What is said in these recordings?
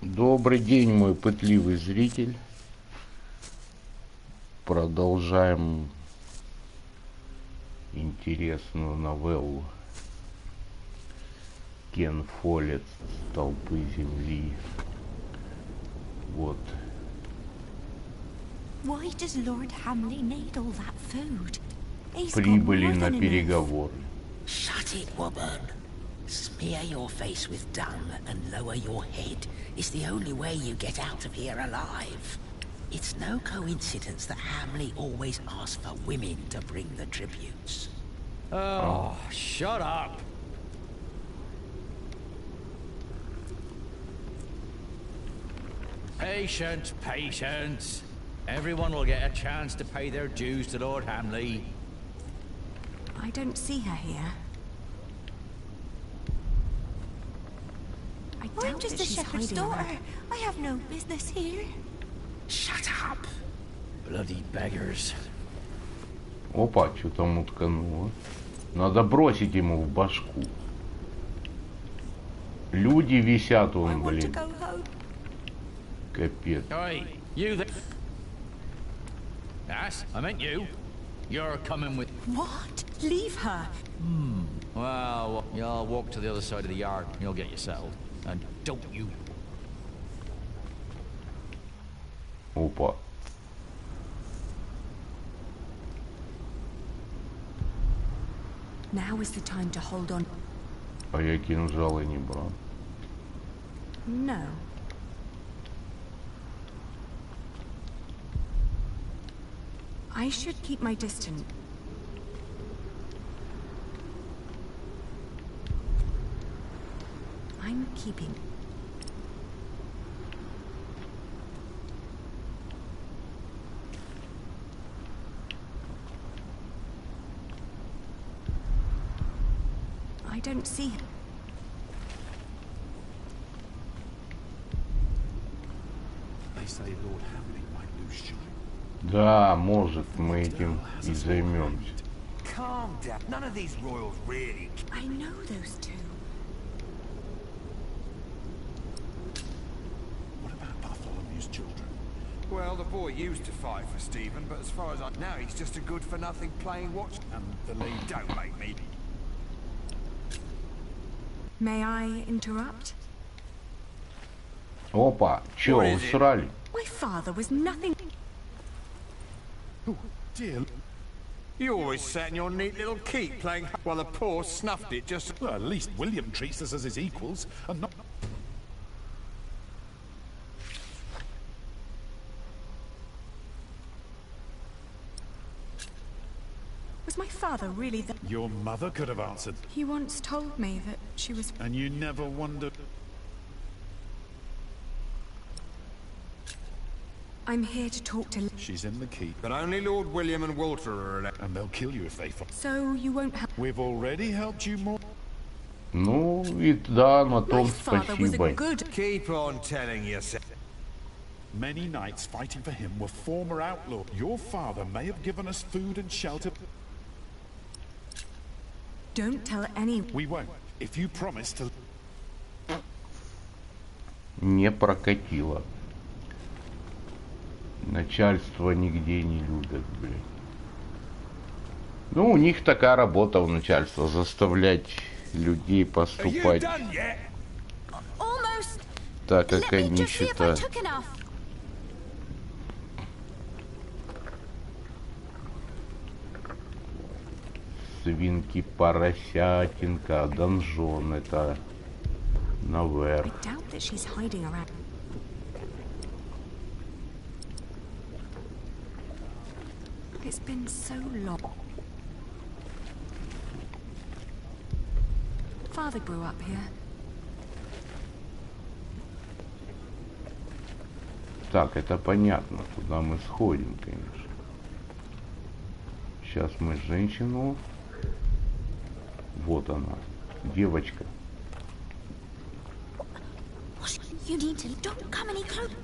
Добрый день, мой пытливый зритель. Продолжаем интересную новеллу Фоллет «Столпы Земли». Вот. Прибыли на переговоры. Shut it, woman. Smear your face with dung and lower your head. It's the only way you get out of here alive. It's no coincidence that Hamley always asks for women to bring the tributes. Oh, shut up. Patience, patience. Everyone will get a chance to pay their dues to Lord Hamley. I don't see her here. I'm just a shepherd's daughter. I have no business here. Shut up! Bloody beggars. Опа, что там уткнуло. Надо бросить ему в башку. Люди висят, он, блин. Капец. Hey, you there? Yes, I meant you. You're coming with... What? Leave her. Well, you'll walk to the other side of the yard and you'll get you settled. And don't you... Опа. Now is the time to hold on. А я кинжалы не брал. No. I should keep my distance. I'm keeping. I don't see him. They say Lord Hamley might lose shine. Да, может, мы этим и займемся. Calm down. None of these royals really. I know those two. What about Bartholomew's children? Well, the boy used to fight for Stephen, but as far as I know, he's just a good-for-nothing playing watch. And the lady. Don't make me. May I interrupt? Опа, чё, усрали? My father was nothing. Oh, dear. You always sat in your neat little keep playing while the poor snuffed it just... Well, at least William treats us as his equals, and not... Was my father really the... Your mother could have answered. He once told me that she was... And you never wondered... I'm here to talk to... She's in the keep. But only Lord William and Walter are allowed. And they'll kill you if they find. So you won't have... We've already helped you more. Ну, и да, на My том father was a спасибо. good... Keep on telling yourself. Many knights fighting for him were former outlaws. Your father may have given us food and shelter. Don't tell any... We won't. If you promise to... Не прокатило. Начальство нигде не любят, блин. Ну, у них такая работа у начальства, заставлять людей поступать так, как они считают. Свинки, поросятинка, донжон, это наверх. I doubt that she's hiding around. It's been so long. Father grew up here. Так, это понятно, куда мы сходим, конечно. Сейчас мы женщину. Вот она, девочка. You need to... Don't come any closer.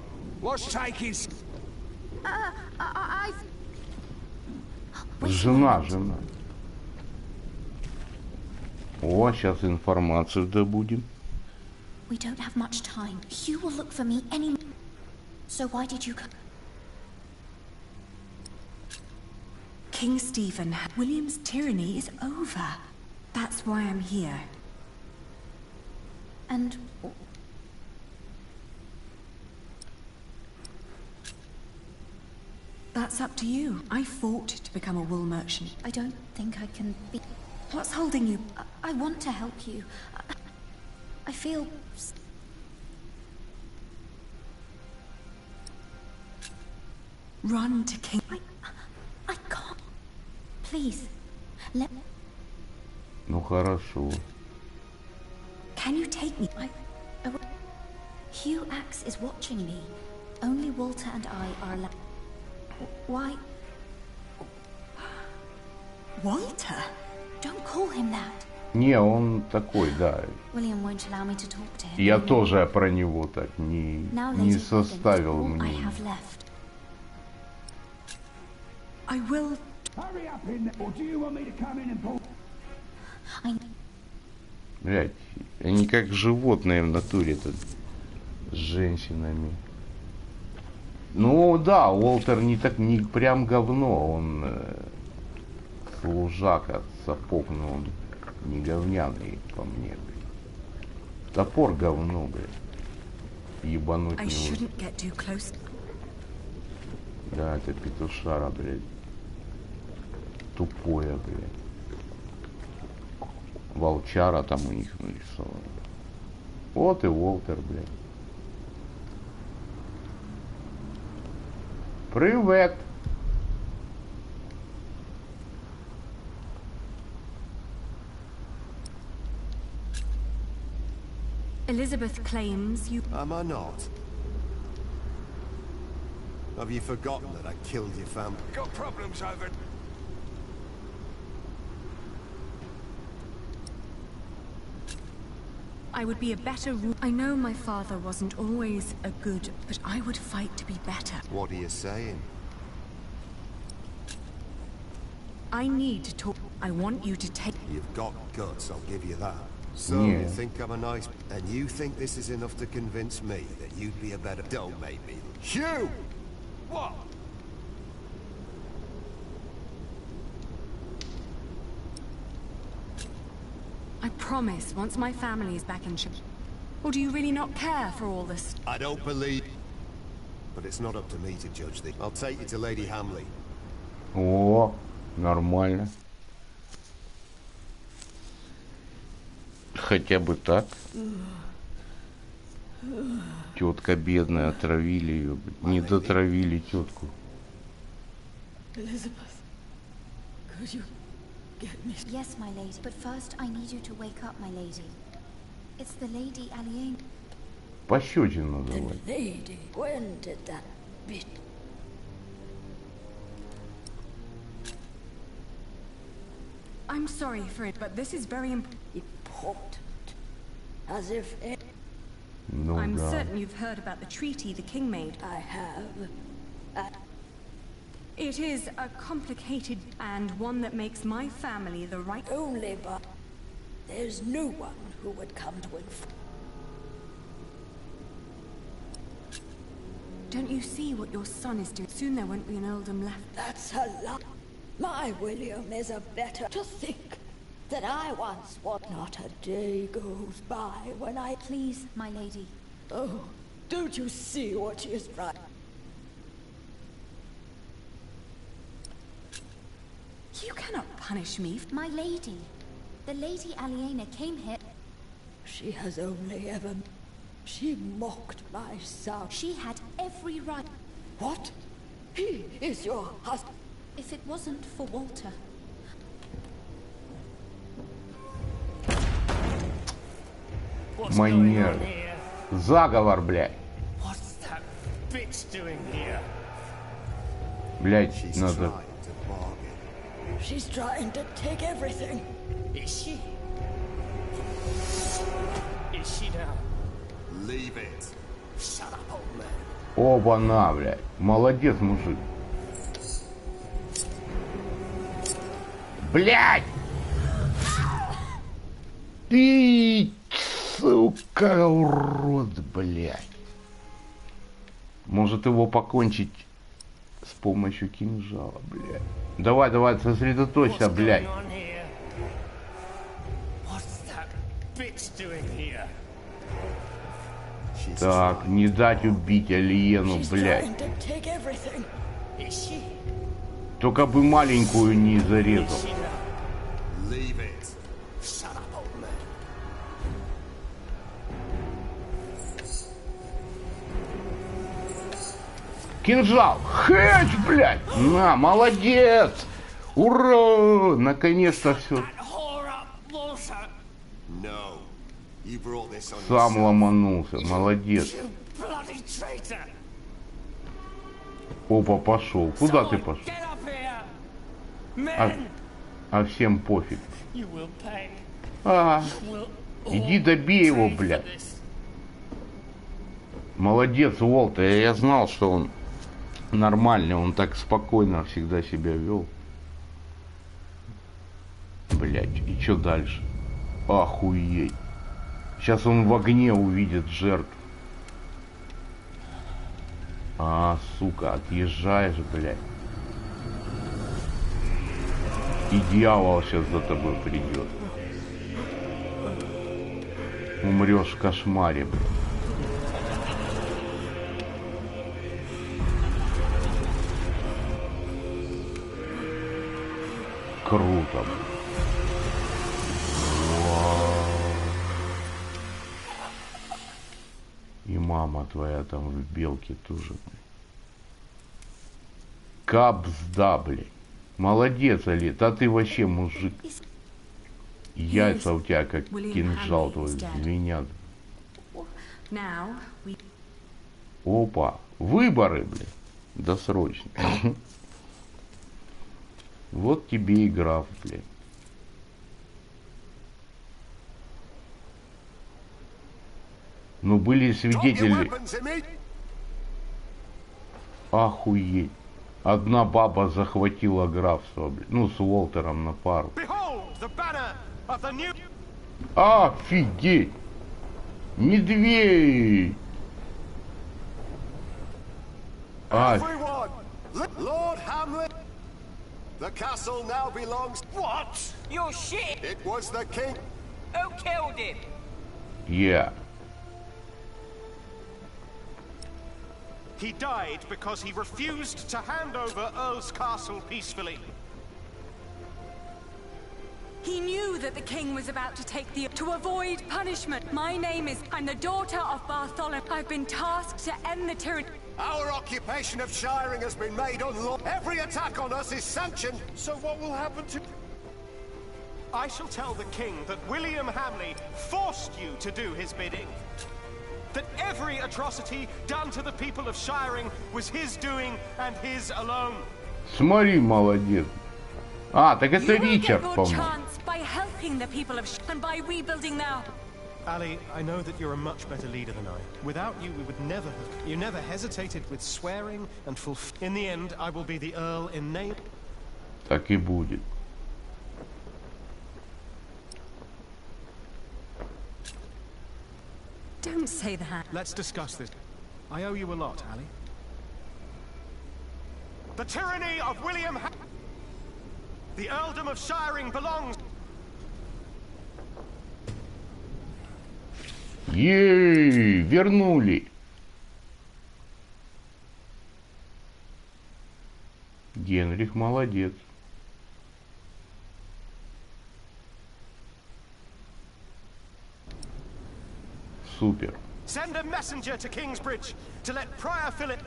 What's taking... I've... Жена. О, сейчас информацию добудем. We don't have much time. You will look for me any... So why did you come? King Stephen, William's tyranny is over. That's why I'm here. And... That's up to you. I fought to become a wool merchant. I don't think I can be... What's holding you? I want to help you. I feel... Run to King... I can't. Please, let... Ну хорошо. Can you take me? Hugh Axe is watching me. Only Walter and I are allowed... Why? Walter? Don't call him that. Не, он такой, да. William won't allow me to talk to him. Я тоже про него так не составил I мнение. have left. I will... Hurry up in there, or do you want me to come in and pull? Блять, они как животные в натуре-то с женщинами. Ну да, Уолтер не прям говно, он служака сапог, но он не говняный по мне, блядь. Топор говно, блядь. Ебануть не может. Да, это петушара, блядь. Тупое, блядь. Волчара там у них нарисовано. Вот и Уолтер, блядь. Привет! Elizabeth claims you... Am I not? Have you forgotten that I killed your family? Got problems over... I would be a better ruler. I know my father wasn't always a good, but I would fight to be better. What are you saying? I need to talk. I want you to take... You've got guts, I'll give you that. So, Yeah. you think I'm a nice... And you think this is enough to convince me that you'd be a better... Don't make me... Hugh! What? I promise, once my family is back in shape. Or do you really not care for all this? I don't believe... But it's not up to me to judge this. I'll take you to Lady Hamley. О, нормально. Хотя бы так. Тетка бедная, отравили ее. Не дотравили тетку. Elizabeth, could you get me? Yes, my lady. But first, I need you to wake up, my lady. It's the Lady Aliena. Пощечину давай. Lady, when did that bit? I'm sorry for it, but this is very Important. As if Ну I'm да. certain you've heard about the treaty the king made. I have. It is a complicated and one that makes my family the right... Only but there's no one who would come to inform. Don't you see what your son is doing? Soon there won't be an earldom left. That's a lie. My William is a better to think that I once was. Not a day goes by when I... Please, my lady. Oh, don't you see what she is right? You cannot punish me. My lady. The Lady Aliena came here. She has only ever... She mocked my son. She had every right. What? He is your husband. If it wasn't for Walter. Манер. Заговор, блядь. What's that bitch doing here? Блядь, She's надо... trying to bargain. She's trying to take everything. Is she? Is she now? Leave it. Shut up, old man. Оба-на, блядь. Молодец, мужик. Блядь! Ты, Сука, урод, блядь. Может его покончить с помощью кинжала, блядь. Давай, давай, сосредоточься, блядь. Так, не дать убить Алиену, блядь. Только бы маленькую не зарезал. Кинжал! Хэч, блядь! На, молодец! Ура! Наконец-то все. Сам ломанулся, молодец. Опа, пошел. Куда ты пошел? А всем пофиг. Иди добей его, блядь. Молодец, Уолтер. Я знал, что он нормальный. Он так спокойно всегда себя вел. Блядь, и что дальше? Охуеть. Сейчас он в огне увидит жертву. Сука, отъезжаешь, блядь. И дьявол сейчас за тобой придет. Умрешь в кошмаре, блядь. Круто, блядь. И мама твоя там в белке тоже. Капсда, блядь. Молодец, Али. Да ты вообще мужик. Яйца у тебя как кинжал твой звенят. Опа. Выборы, блядь. Досрочные. Вот тебе и граф, блядь. Ну, были свидетели. Охуеть. Одна баба захватила графство, блядь. Ну, с Уолтером на пару. Офигеть. Медведь. The castle now belongs. What? Your shit! It was the king. Who killed him? Yeah. He died because he refused to hand over Earl's castle peacefully. He knew that the king was about to take to avoid punishment. My name is... I'm the daughter of Bartholomew. I've been tasked to end the tyranny. Our occupation of Shiring has been made unlawful. Every attack on us is sanctioned. So what will happen to... I shall tell the king that William Hamley forced you to do his bidding. That every atrocity done to the people of Shiring was his doing and his alone. Смотри, молодец. Так это Ричард, по-моему. By helping the people of and by rebuilding their... Ali, I know that you're a much better leader than I. Without you, we would never have... You never hesitated with swearing and In the end, I will be the Earl in name. Так и будет. Don't say that. Let's discuss this. I owe you a lot, Ali. The tyranny of William The earldom of Shiring belongs... Ей, вернули. Генрих молодец. Супер. Send a messenger to Kingsbridge to let Prior Philip...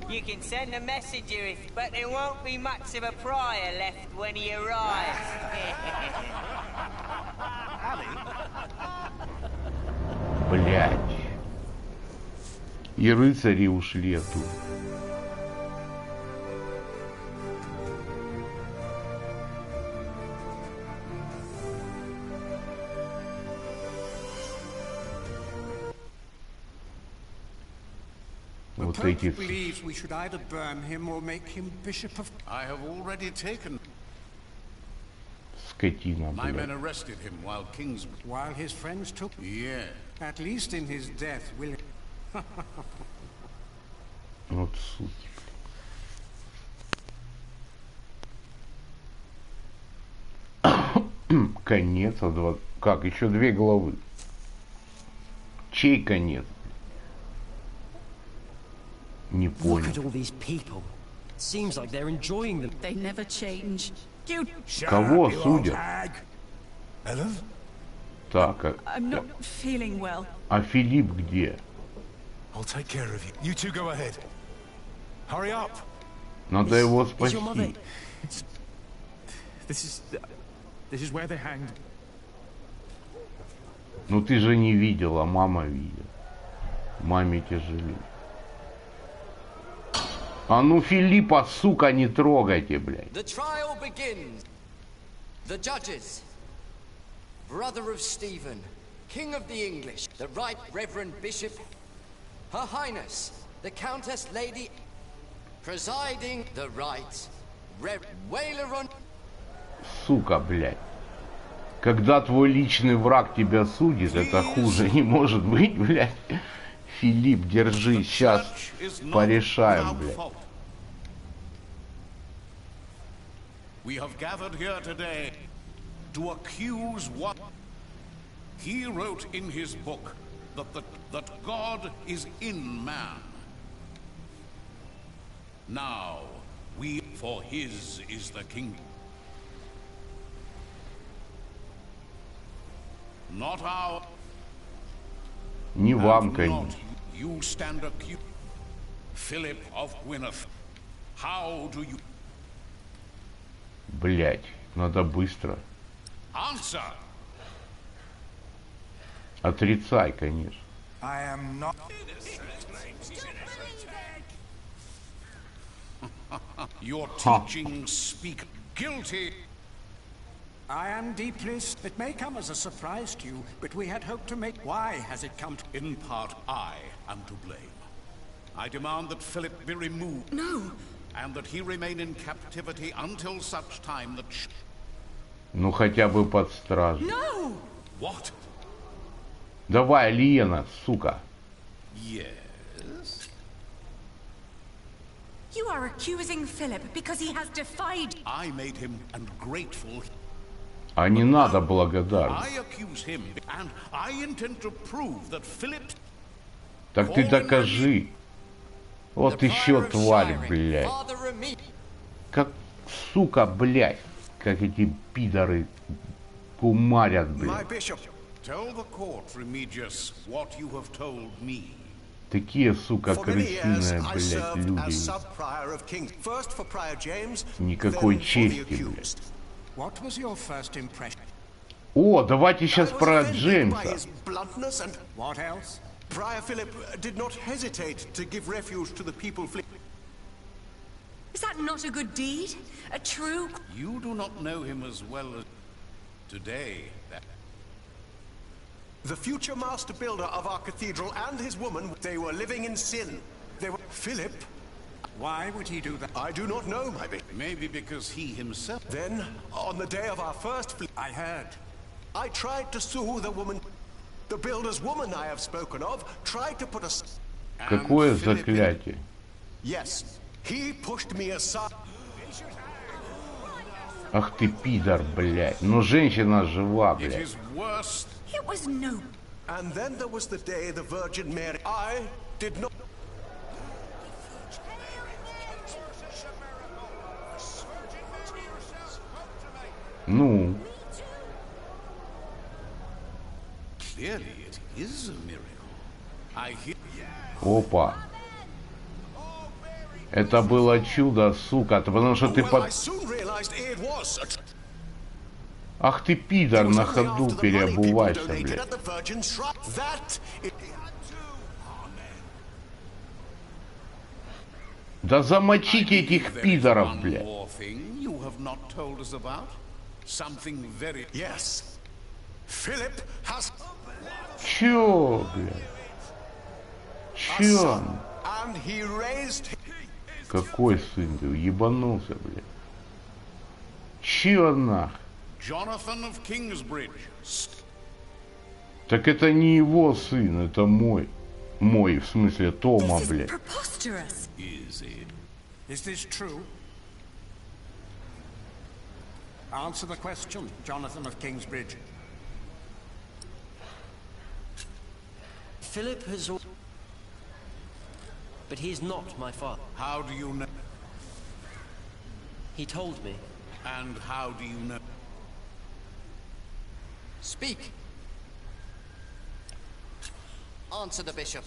You can send a messenger, but there won't be much of a prior left when he arrives. Блять. И рыцари ушли оттуда. Вот эти... Скотина, My men блядь. arrested him while his friends took. Yeah. At least in his death, William. Вот суки. Конец, как, еще 2 главы. Чей конец? Не понял. Кого судят? Так, а Филипп где? Надо его спасти. Ну ты же не видел, а мама видела. Маме тяжелее. А ну Филиппа, сука, не трогайте, блядь. The trial begins. The judges. Brother of Stephen, King of the English, the Right Reverend Bishop, Her Highness, the Countess Lady, presiding, the Right Wailer on... Сука, блядь. Когда твой личный враг тебя судит, это хуже не может быть, блядь. Филипп, держи, сейчас порешаем, блядь. We have gathered here today to accuse what he wrote in his book, that God is in man. Now, for his is the kingdom. Not our. Не вам, конечно. You stand accused, Philip of Gwynedd. How do you? Блять, надо быстро. Answer. Отрицай, конечно. I am not. Your teachings speak guilty. I am deeply... It may come as a surprise to you, but we had hoped to make... Why has it come to... In part, I am to blame. I demand that Philip be removed. No. And that he remain in captivity until such time that... Ну, хотя бы под стражу. No. What? Давай, Лена, сука. Yes. You are accusing Philip because he has defied... I made him ungrateful. А не надо благодарность. I accuse him, and I intend to prove that Philip... Так ты докажи. Вот еще тварь, блядь. Как, сука, блядь. Как эти пидоры кумарят, блядь. Tell the court, Remigius, what you have told me. Такие, сука, крысиные, блядь, люди. Никакой чести, блядь. What was your first impression? О, давайте сейчас про Джеймса. What else? Prior Philip did not hesitate to give refuge to the people fleeing. Is that not a good deed? A true... You do not know him as well as today. The future master builder of our cathedral and his woman, they were living in sin. They were... Philip... Why would he do that? I do not know, my big. Maybe because he himself... Then, on the day of our first fleet... I heard. I tried to sue the woman... The builder's woman I have spoken of tried to put us... Какое заклятие? Yes, he pushed me aside. Ах ты пидор, блядь. Ну женщина жива, блядь. It was no. And then there was the day the Virgin Mary... I did not... Ну. Clearly it is a miracle. I hear... Опа. Это было чудо, сука, потому что ты под... Ах ты пидор, на ходу переобувайся, блядь. Да замочите этих пидоров, блядь. Чё, блядь? Чё? Какой сын ты? Ебанулся, блядь. Чё нах? Jonathan of Kingsbridge. Так это не его сын, это мой. Мой, в смысле, Тома, блядь. Is this true? Answer the question, Jonathan of Kingsbridge. Philip has... But he is not my father. How do you know? He told me. And how do you know? Speak. Answer the bishop.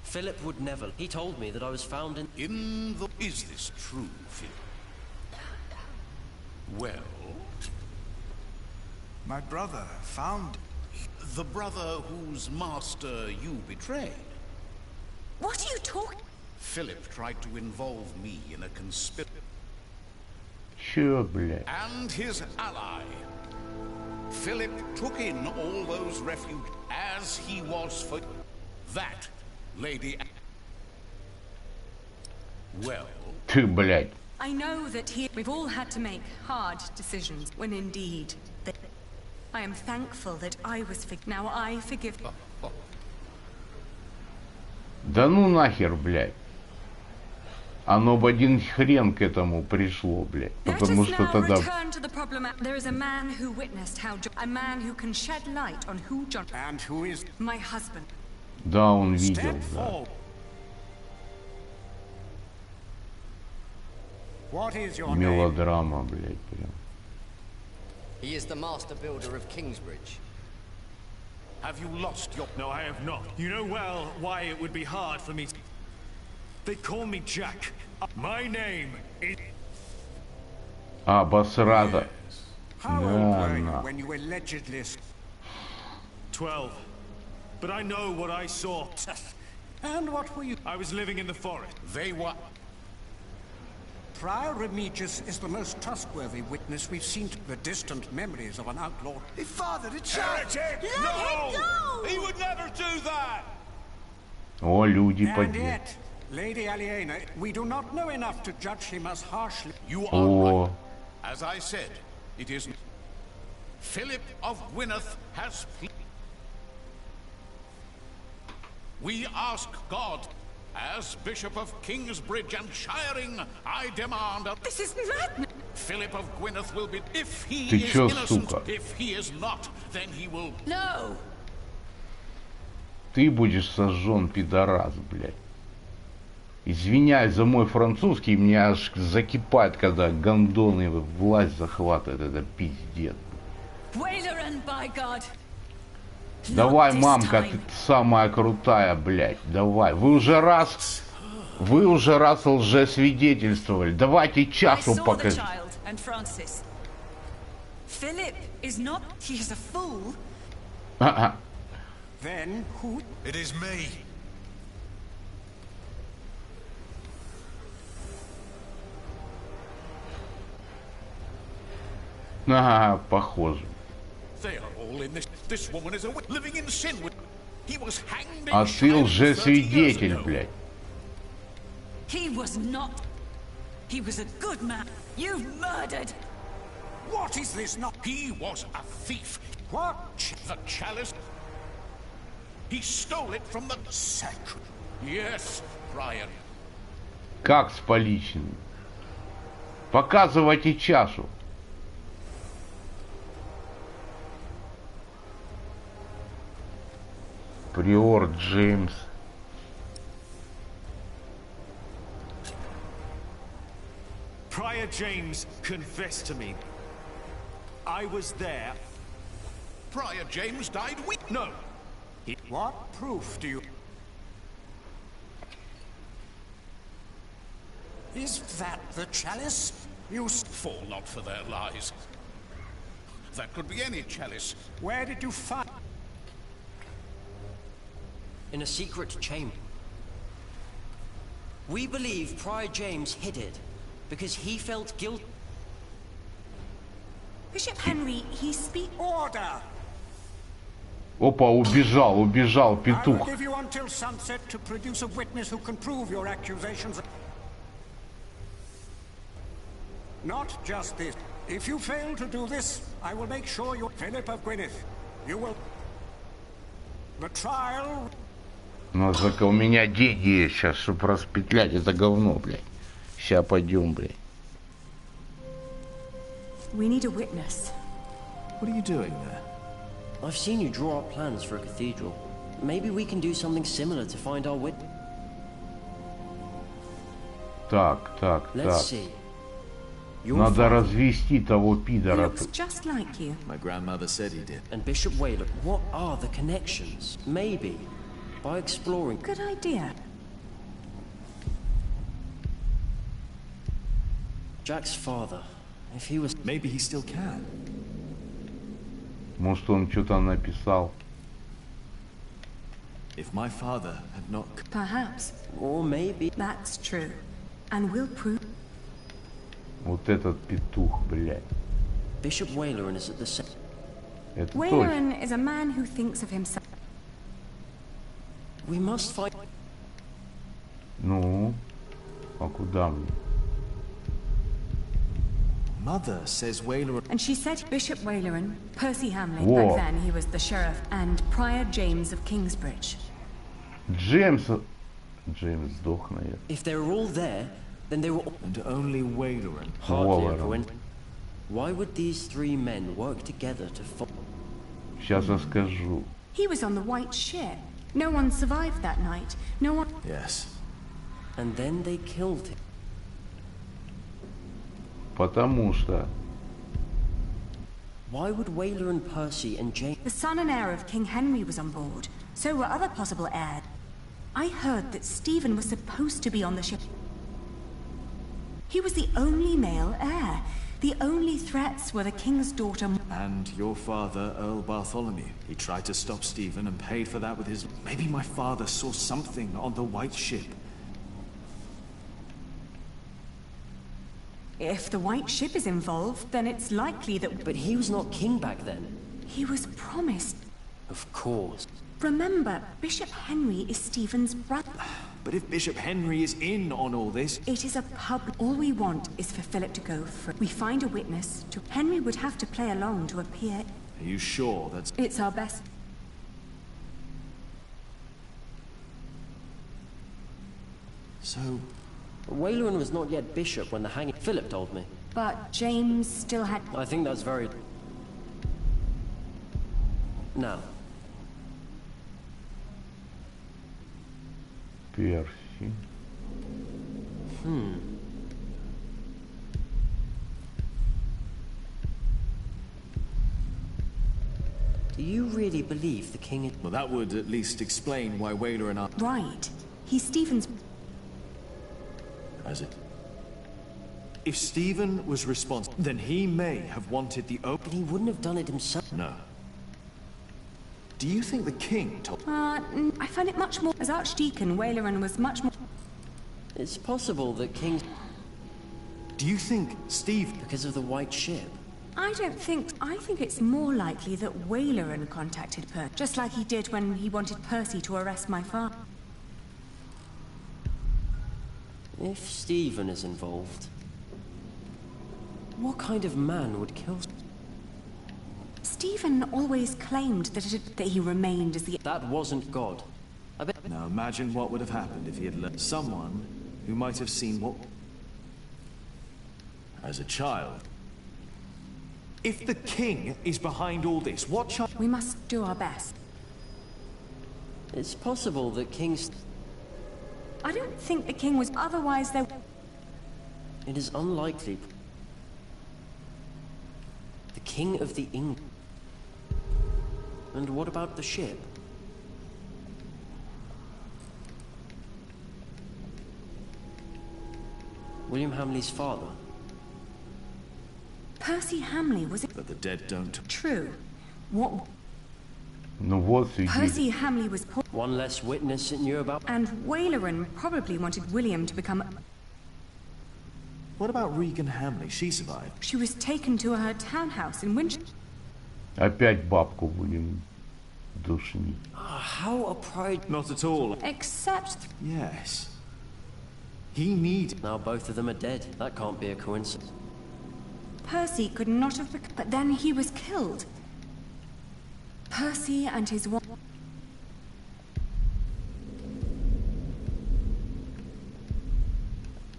Philip would never. He told me that I was found in... Is this true, Philip? Well... My brother found... The brother whose master you betrayed. What are you talking? Philip tried to involve me in a conspiracy. Sure, блядь. And his ally. Philip took in all those refugees as he was for that lady. Well, Ты, блядь. I know that we've all had to make hard decisions when indeed I am thankful that I was now I forgive. Да ну нахер, блядь. Оно в один хрен к этому пришло, блядь. Потому что тогда... There is a man who witnessed how a man who can shed light on who John... And who is... My husband. Да, он видел, да. What is your name? Мелодрама, блядь, прям. He is the master builder of Kingsbridge. Have you lost your... No, I have not. You know well why it would be hard for me. They call me Jack. My name is... Обосрата. How old were you when you allegedly... 12. But I know what I saw. And what were you... I was living in the forest. They were... Prior Remigius is the most trustworthy witness we've seen. The distant memories of an outlaw. He fathered a child! Let him go! He would never do that! О, люди And подъехали. yet, Lady Aliena, we do not know enough to judge him as harshly. You are right. As I said, it is... Philip of Gwynedd has... We ask God... As Bishop of Kingsbridge and Shiring, I demand a... This is madness! Philip of Gwynedd will be... If he Ты is чё, innocent, сука? if he is not, then he will... No! Ты будешь сожжен, пидорас, блядь. Извиняюсь за мой французский, меня аж закипает, когда гондоны власть захватывают, это пиздец. Давай, мамка, ты самая крутая, блядь, давай. Вы уже раз лжесвидетельствовали. Давайте чашу покажите. Philip is not. He is a fool. Then who? It is me. Ага, похоже. They are all in this. This woman is a living in sin. He was hanged in А ты лжесвидетель, блядь. He was not. He was a good man. You've murdered. What is this not? He was a thief. What? The chalice. He stole it from the sacred. Yes, Brian. Как с поличным? Показывайте чашу. Приор Джеймс. Prior James confessed to me. I was there. Prior James died No. What proof do you... Is that the chalice? You fall not for their lies. That could be any chalice. Where did you find... In a secret chamber. We believe Prior James hid it because he felt guilty. Bishop Henry, he speak order. Опа, убежал I петух. will give you until sunset to produce a witness who can prove your accusations. Not just this. If you fail to do this, I will make sure you're Philip of Gwynedd. You will... The trial... Но только у меня деньги есть сейчас, чтобы распетлять это говно, блядь. Сейчас пойдем, блядь. We need a witness. What are you doing there? I've seen you draw up plans for a cathedral. Maybe we can do something similar to find our witness. Так. Let's see. Надо развести того пидора. Looks just like you. My grandmother said he did. And Bishop Whaler, what are the connections? Maybe by exploring. Good idea. Jack's father. If he was... Maybe he still can. Может, он что-то написал. If my father had not... Perhaps. Or maybe... That's true. And we'll prove... Вот этот петух, блядь. Bishop Whaler is at the same... Это Whaler is a man who thinks of himself. We must find... Ну, а куда мне? Mother says Whaler... And she said Bishop Whaleran, Percy Hamley, Whoa. back then he was the sheriff, and Prior James of Kingsbridge. Джеймс сдох, наверное. If they were all there, then they were... And only Whaler. Hardly a coincidence. Why would these three men work together to... Сейчас я скажу. He was on the White Ship. No one survived that night. No one... Yes. And then they killed him. Потому что... Why would Whaler and Percy and James... The son and heir of King Henry was on board. So were other possible heirs. I heard that Stephen was supposed to be on the ship. He was the only male heir. The only threats were the king's daughter... And your father, Earl Bartholomew. He tried to stop Stephen and paid for that with his... Maybe my father saw something on the White Ship. If the White Ship is involved, then it's likely that... But he was not king back then. He was promised. Of course. Remember, Bishop Henry is Stephen's brother. But if Bishop Henry is in on all this... It is a pub. All we want is for Philip to go free. We find a witness. Henry would have to play along to appear. Are you sure that's... It's our best... So... Whaleran was not yet bishop when the hanging... Philip told me. But James still had... I think that's very... Now. Перси. Do you really believe the king is... Well, that would at least explain why Whaler and I... Right. He's Stephen's... As it... If Stephen was responsible, then he may have wanted the open... But he wouldn't have done it himself. No. Do you think the king told... I find it much more... As Archdeacon, Whaleran was much more... It's possible that King... Do you think Steve... Because of the White Ship? I don't think... I think it's more likely that Whaleran contacted Percy, just like he did when he wanted Percy to arrest my father. If Stephen is involved... What kind of man would kill... Stephen always claimed that he remained as the... That wasn't God. I bet... Now imagine what would have happened if he had let someone who might have seen what... As a child. If the king is behind all this, what child... We must do our best. It's possible that King's... I don't think the king was... Otherwise there... It is unlikely. The king of the English... And what about the ship? William Hamley's father. Percy Hamley was it? But the dead don't... True. What... Ну вот и... Percy Hamley was... One less witness that knew about... And Whaleran probably wanted William to become... What about Regan Hamley? She survived. She was taken to her townhouse in Winchester. Опять бабку будем душнить. How a pride... Not at all. Except... Yes. He needed... Now both of them are dead. That can't be a coincidence. Percy could not have... But then he was killed. Percy and his wife...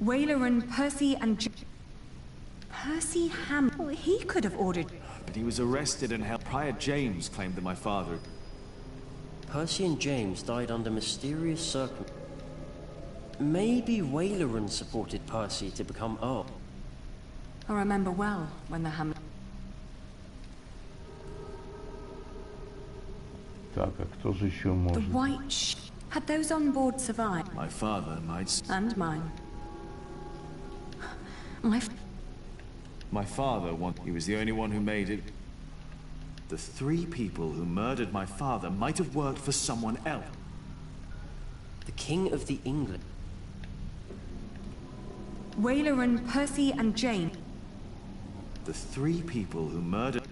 Whaler and Percy and... Percy Hamley... He could have ordered... But he was arrested and held. Prior James claimed that my father... Percy and James died under mysterious circumstances. Maybe Waleran supported Percy to become Earl. I remember well when the Hamlet... Так, а кто же еще может? The white had those on board survived? My father might... And mine. My father, he was the only one who made it. The 3 people who murdered my father might have worked for someone else. The King of the England. Waleran, Percy and James. The 3 people who murdered...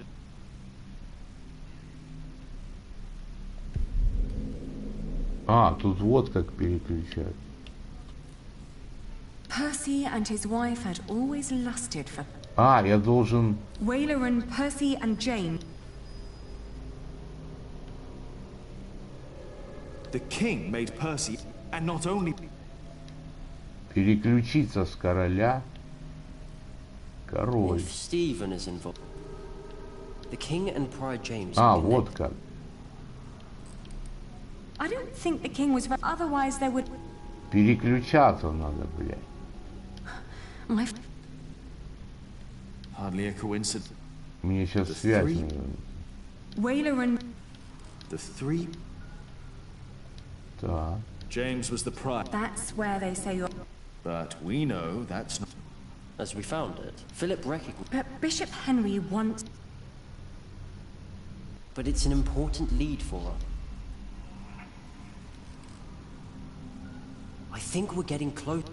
А, тут вот как переключать. Percy and his wife had always lusted for... А, я должен... Waleran, Percy and James. The king made Percy, and not only... Переключиться с короля. Король. If Stephen is involved. The king and Prior James... А, вот как. I don't think the king was... Otherwise there would... Переключаться надо, блядь. My... Hardly a coincidence. Мне сейчас связь не... Waleran... The 3... Да. James was the prior. That's where they say you're... But we know that's not... As we found it, Philip recognized... But Bishop Henry wants... But it's an important lead for us. I think we're getting close.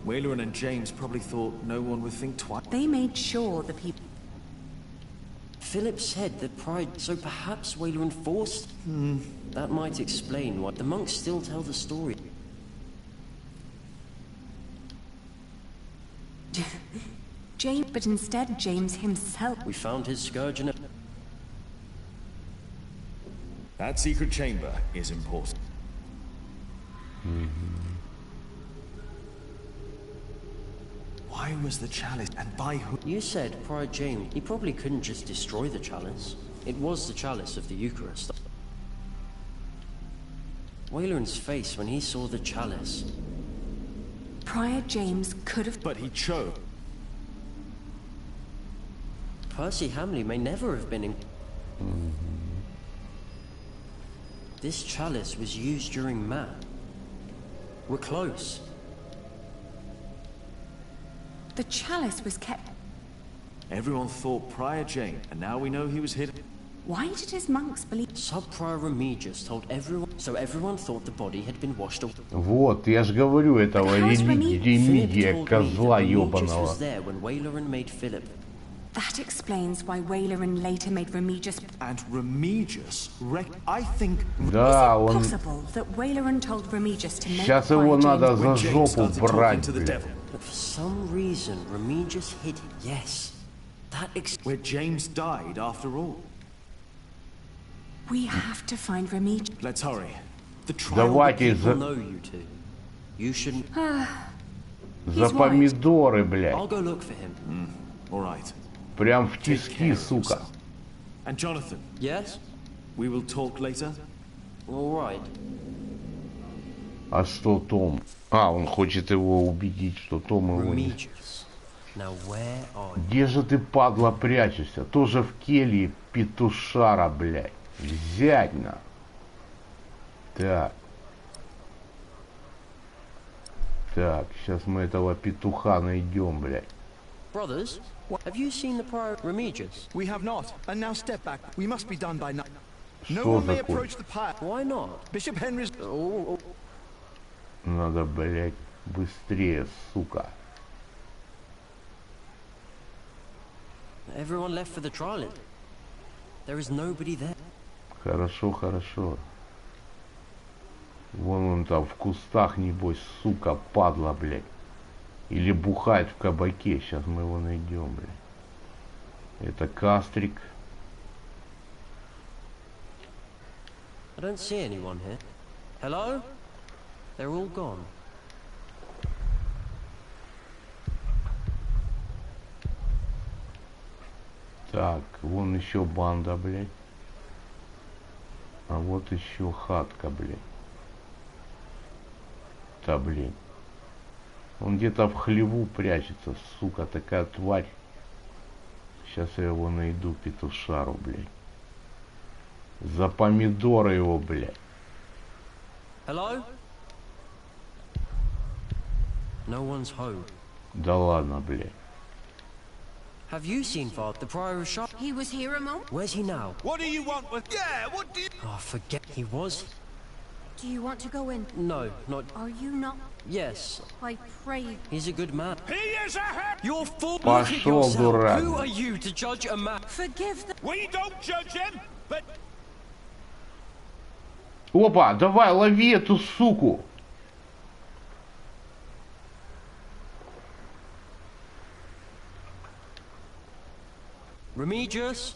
Waleran and James probably thought no one would think twice. They made sure the people... Philip said that Pride... So perhaps Waleran forced... That might explain why the monks still tell the story. James, but instead James himself... We found his scourge in a... That secret chamber is important. Why was the chalice, and by who? You said Prior James. He probably couldn't just destroy the chalice. It was the chalice of the Eucharist. Waleran's face when he saw the chalice. Prior James could have... But he chose. Percy Hamley may never have been in... This chalice was used during Mass. We're close. The chalice was kept... Everyone thought Prior James, and now we know he was hidden. Why did his monks believe... Sub-Prior Remigius told everyone... So everyone thought the body had been washed away. Вот, я же говорю, этого Ремигия, козла ёбаного. was there when Waleran made Philip. That explains why Waleran later made Remigius... And Remigius I think... Да, Is it он... possible that Waleran told Remigius to make... Сейчас его надо за жопу брать, блядь. But for some reason, Remigius hid it. Yes. That where James died after all. We have to find Remigius. Let's hurry. The trial... Давайте за... know you two. You shouldn't... За помидоры, блядь. I'll go look for him. All right. Прям в тиски, сука. And Jonathan. Yes? We will talk later. All right. А что Том? А, он хочет его убедить, что Том его не... Now where are you? Где же ты, падла, прячешься? Тоже в келье петушара, блядь. Взять на. Так. Так, сейчас мы этого петуха найдем, блядь. Brothers, have you seen the prior Remigius? We have not. And now step back. We must be done by now. No Что one may такое? approach the pyre. Why not? Bishop Henry's... Надо, блядь, быстрее, сука. Everyone left for the trial. There is nobody there. Хорошо, хорошо. Вон он там в кустах, небось, сука, падла, блядь. Или бухает в кабаке. Сейчас мы его найдем, блядь. Это Кастрик. I don't see anyone here. Hello? They're all gone. Так, вон еще банда, блядь. А вот еще хатка, блядь. Да, блин. Он где-то в хлеву прячется, сука, такая тварь. Сейчас я его найду, петушару, блядь. За помидоры его, блядь. Hello? No one's home. Да ладно, блядь. Have you seen Father the Prior of Shop? He was here a moment. Where's he now? What do you want with... Yeah, what do you... Oh, forget he was. Do you want to go in? No, not... Are you not? Yes. I pray. He's a good man. He is a head! You're full. Пошел, дурак. Who are you to judge a man? Forgive them. We don't judge him, but... Опа, давай, лови эту суку. Remigius?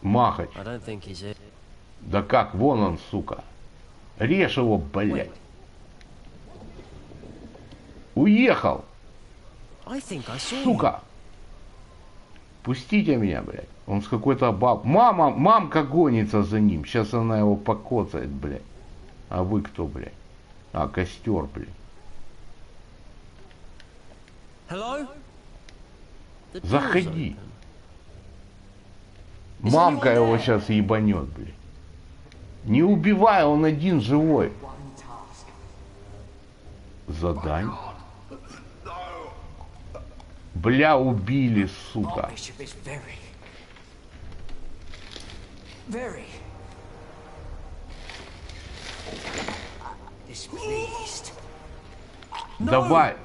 Махач. I don't think he's it. Да как, вон он, сука. Режь его, блядь. Уехал. I think I saw Сука. Пустите меня, блядь. Он с какой-то баб... Мамка гонится за ним. Сейчас она его покоцает, блядь. А вы кто, блядь? А, костер, блядь. Hello? Заходи. Мамка его сейчас ебанет, блядь. Не убивай, он один живой. Задань. Бля, убили, сука. Давай.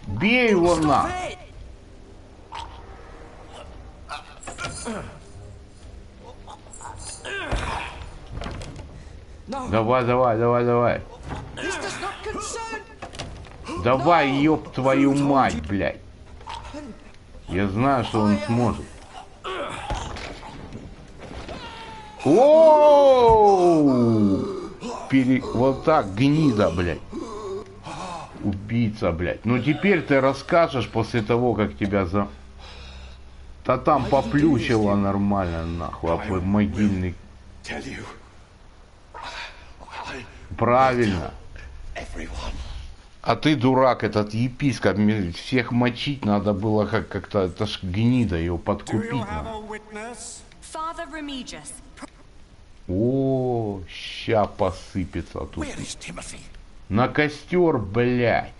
Бей его на. Давай, давай, давай, давай. Давай, ёб твою мать, блядь. Я знаю, что он сможет. Оу! Вот так, гнида, блядь. Убийца, блядь. Ну теперь ты расскажешь после того, как тебя за... Да там поплющило нормально, нахуй, а могильный... Правильно. А ты дурак, этот епископ, всех мочить надо было как-то, это ж гнида, его подкупить надо. О, ща посыпется тут. На костер, блядь.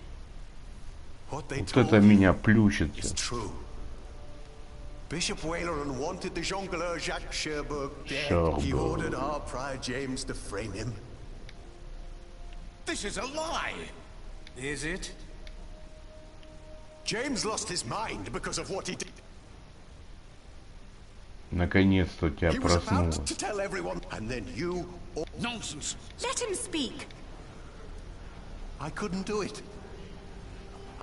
Вот это меня плющит. Bishop Wayland wanted the jongleur Jacques Cherbourg dead. He ordered our prior James to frame him. This is a lie! Is it? James lost his mind because of what he did. Наконец-то у тебя проснулось. To tell everyone, and then you... Nonsense! Let him speak. I couldn't do it.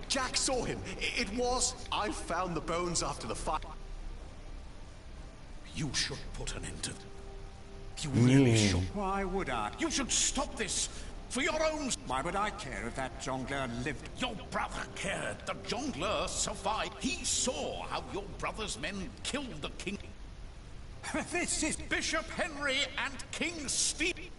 Jack saw him. It was... I found the bones after the fight. You should put an end to it. You really should. Why would I? You should stop this for your own. Why would I care if that jongleur lived? Your brother cared. The jongleur survived. He saw how your brother's men killed the king. This is Bishop Henry and King Stephen.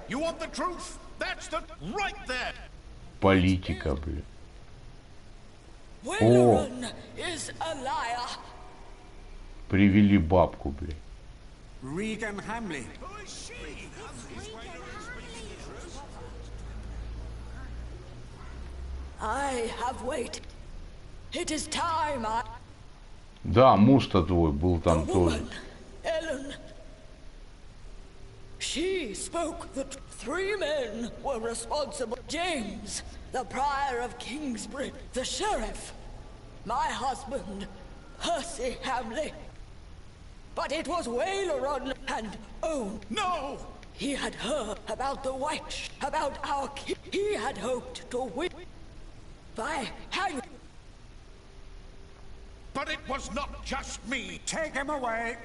You want the truth? That's the right there. Политика, блин. О! Привели бабку, блин. Regan Hamley. I have waited. It is time. Да, муж-то твой был там тоже. Ellen. She spoke that 3 men were responsible. James, the prior of Kingsbridge, the sheriff, my husband, Percy Hamley. But it was Waileron and oh no! He had heard about the witch, about our king. He had hoped to win by hanging. But it was not just me. Take him away.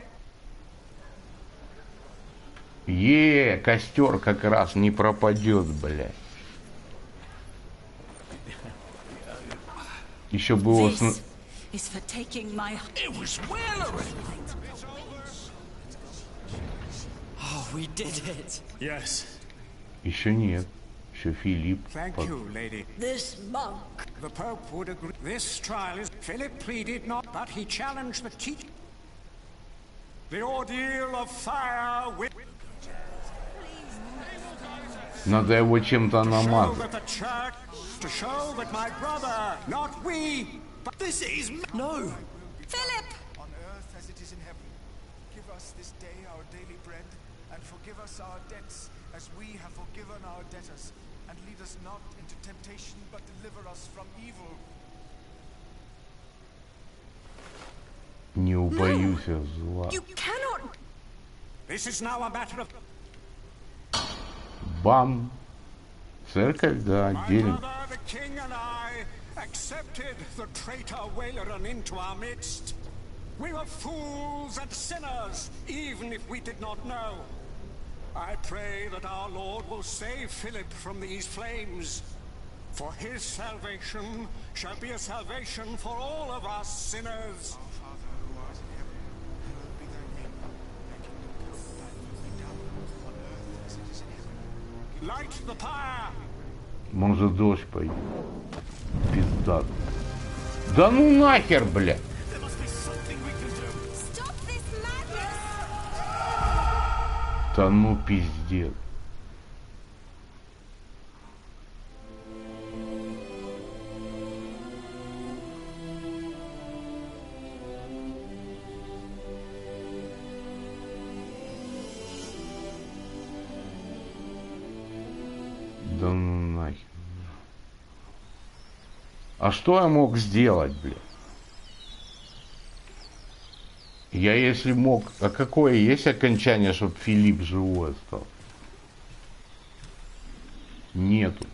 Костер как раз не пропадет, блядь. Еще было... Is for taking my... It was Waileron! Oh, we did it. Yes. Еще нет. Еще Филипп. Thank you, lady. This monk. The Pope would agree. This trial is... Philip pleaded not, but he challenged the teach. The ordeal of fire with... Надо его чем-то намазать. To show that my brother, not we, but this is... No! Philip! On earth as it is in heaven, give us this day our daily bread, and forgive us our debts, as we have forgiven our debtors. And lead us not into temptation, but deliver us from evil. Не убоюсь зла. You cannot... This is now a matter of... Бам! Церковь, да, отдельно. My brother, the king and I accepted the traitor Waileron into our midst. We were fools and sinners, even if we did not know. I pray that our Lord will save Philip from these flames. For his salvation shall be a salvation for all of us sinners. Our Father who art in heaven, hallowed be thy name. Thy kingdom come, thy will be done, on earth as it is in heaven. Light the fire! Может дождь пойдет. Пиздат. Да ну нахер, блядь. Да ну пиздец. Да ну нахер. А что я мог сделать, блядь? Я если мог... А какое есть окончание, чтобы Филипп живой стал? Нету.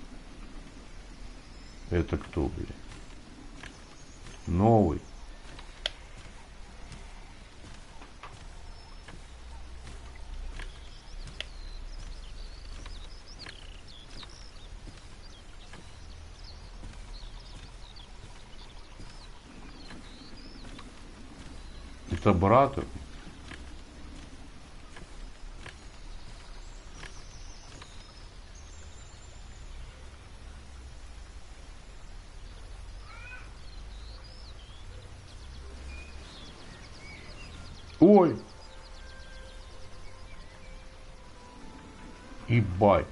Это кто, блядь? Новый. Это брату. Ой. Ебать.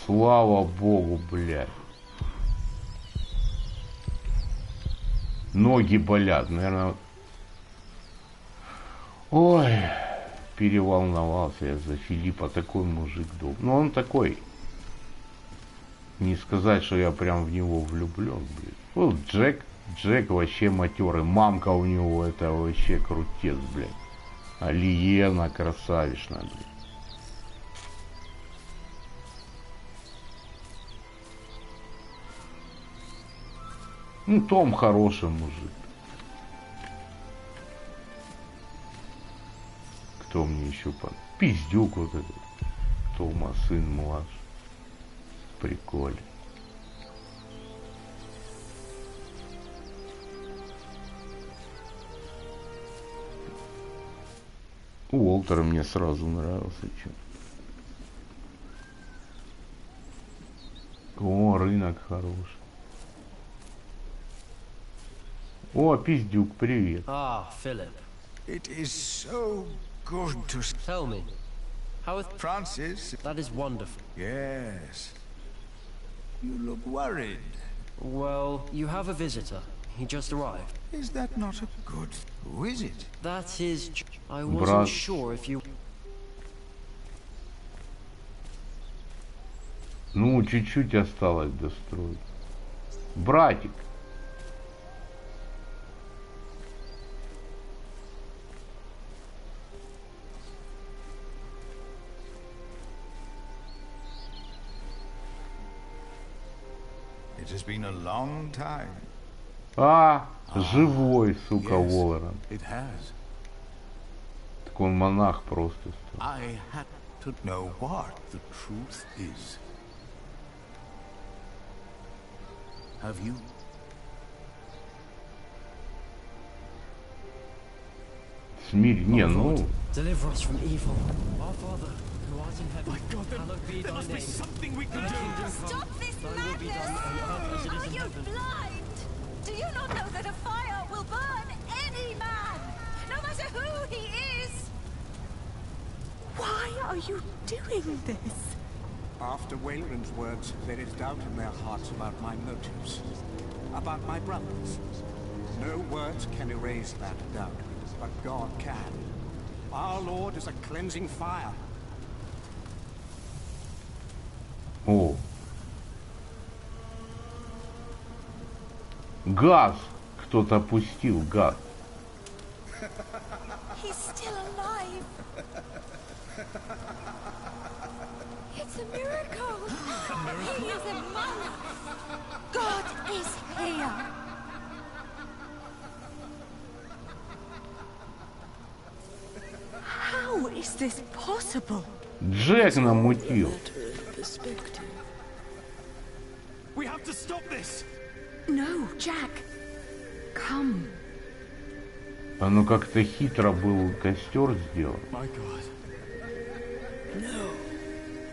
Слава Богу, блядь. Ноги болят, наверное. Ой, переволновался я за Филиппа. Такой мужик добрый. Ну, он такой. Не сказать, что я прям в него влюблен, блин. Вот Джек вообще матерый. Мамка у него это вообще крутец, блядь. Алиена красавичная, блядь. Ну, Том хороший мужик. Кто мне еще под... Пиздюк вот этот. Тома, сын младший. Прикольно. Уолтер мне сразу нравился. Чё. О, рынок хороший. О, пиздюк, привет. Ah, Philip. It is so good to... Tell me, how is... Francis? That is wonderful. Yes. You look worried. Well, you have a visitor. He just arrived. Is that not a good... Who is it? That is... I wasn't Брат. sure if you... Ну, чуть-чуть осталось достроить. Братик. It has been a long time. А, живой, сука, Уоллерон. It has. Так он монах просто. I had to know what the truth is. Have you? Смирь, не, ну... Deliver us from evil. Our Father, who art in heaven, My God, there must be something we can do. Stop this madness! Are you blind? Do you not know that a fire will burn any man, no matter who he is? Why are you doing this? After Wayland's words, there is doubt in their hearts about my motives, about my brothers. No words can erase that doubt, but God can. Our Lord is a cleansing fire. О. Газ! Кто-то опустил газ. He's still alive. It's a miracle. He is among us. God is here. How is this possible? Джек намутил. We have to stop this. No, Jack. Come. Оно как-то хитро был костер сделан. My God. No,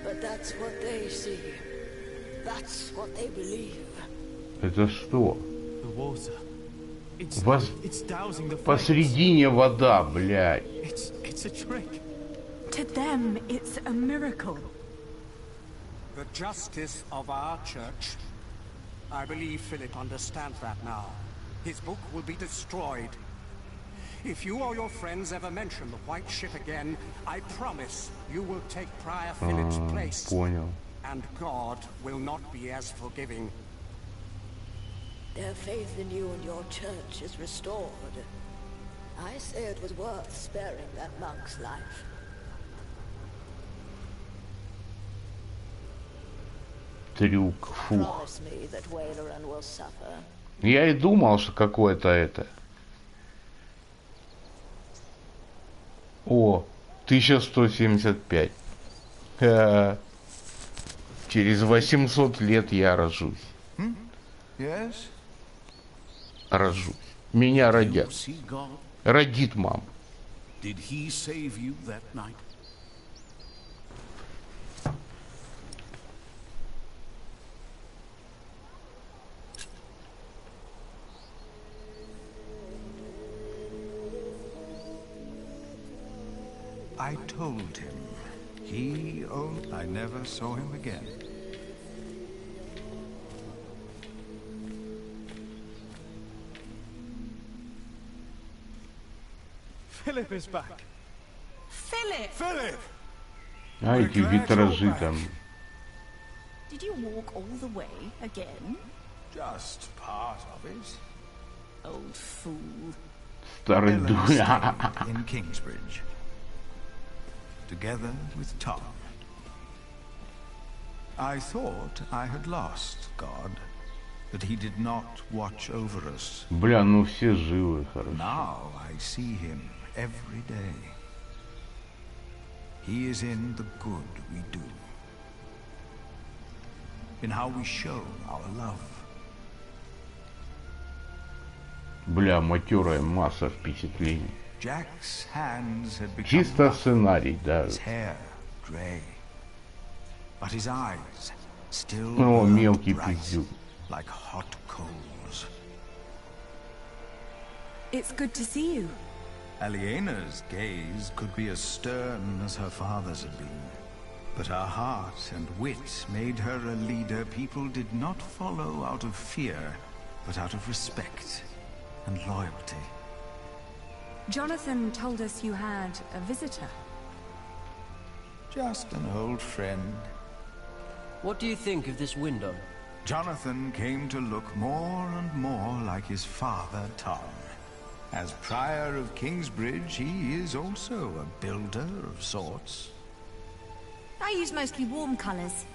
but that's what they see. That's what they believe. Это что? The water. It's dousing the flames. Посредине вода, блядь. It's a trick. To them, it's a miracle. The justice of our church. I believe Philip understands that now. His book will be destroyed. If you or your friends ever mention the white ship again, I promise you will take Prior Philip's place. Понял. And God will not be as forgiving. Their faith in you and your church is restored. I say it was worth sparing that monk's life. Трюк, фух. Promise me that Wayland will suffer. Я и думал, что какое-то это. О, 1175. Через 800 лет я рожусь. Yes? Рожусь. Меня родят. Родит мама. Did he save you that night? I told him. He owned. I never saw him again. Philip is back. Philip! Philip! А эти витражи там. Did you walk all the way again? Just part of it. Old fool. Старый дура. In Kingsbridge. Together with Tom. I thought I had lost God, that he did not watch over us. Бля, ну все живы, хорошо. Now I see him every day. He is in the good we do. In how we show our love. Бля, матерая масса впечатлений. Jack's hands had become Чисто rough, сценарий, да. his hair gray, but his eyes still О, burned мелкий bright, пиздюк. like hot coals. It's good to see you. Aliena's gaze could be as stern as her father's had been, but her heart and wit made her a leader people did not follow out of fear, but out of respect and loyalty. Jonathan told us you had a visitor. Just an old friend. What do you think of this window? Jonathan came to look more and more like his father, Tom. As Prior of Kingsbridge, he is also a builder of sorts. I use mostly warm colours.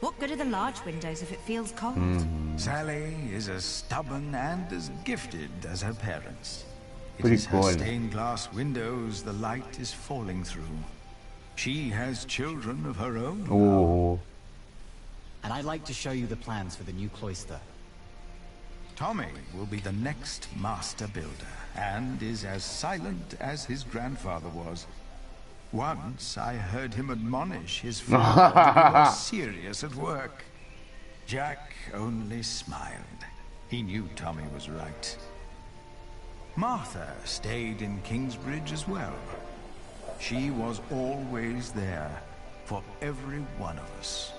What good are the large windows if it feels cold? Sally is as stubborn and as gifted as her parents. It is her stained glass windows the light is falling through. She has children of her own. Oh. And I'd like to show you the plans for the new cloister. Tommy will be the next master builder, and is as silent as his grandfather was. Once I heard him admonish his father to be more serious at work. Jack only smiled. He knew Tommy was right. Martha stayed in Kingsbridge as well. She was always there for every one of us.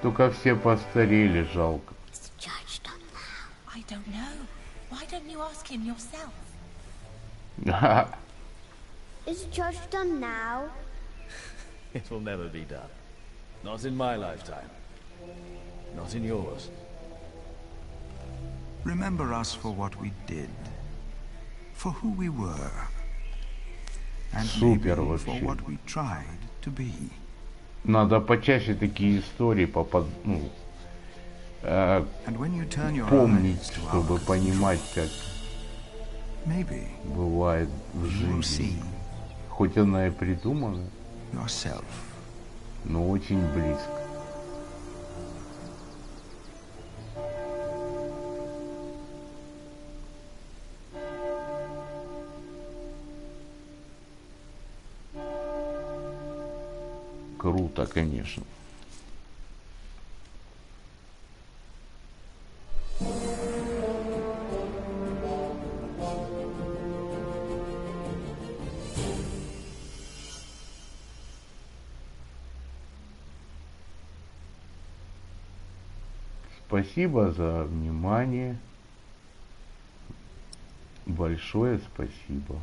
Только все постарели, жалко. Is the judge done now? I don't know. Why don't you ask him yourself? Is the judge done now? It will never be done. Not in my lifetime. Not in yours. Remember us for what we did. For who we were. And maybe for what we tried to be. Надо почаще такие истории помнить, чтобы понимать, как бывает в жизни. Хоть она и придумана, но очень близко. Круто, конечно. Спасибо за внимание. Большое спасибо.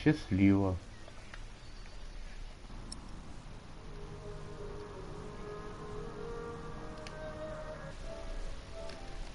Счастливо.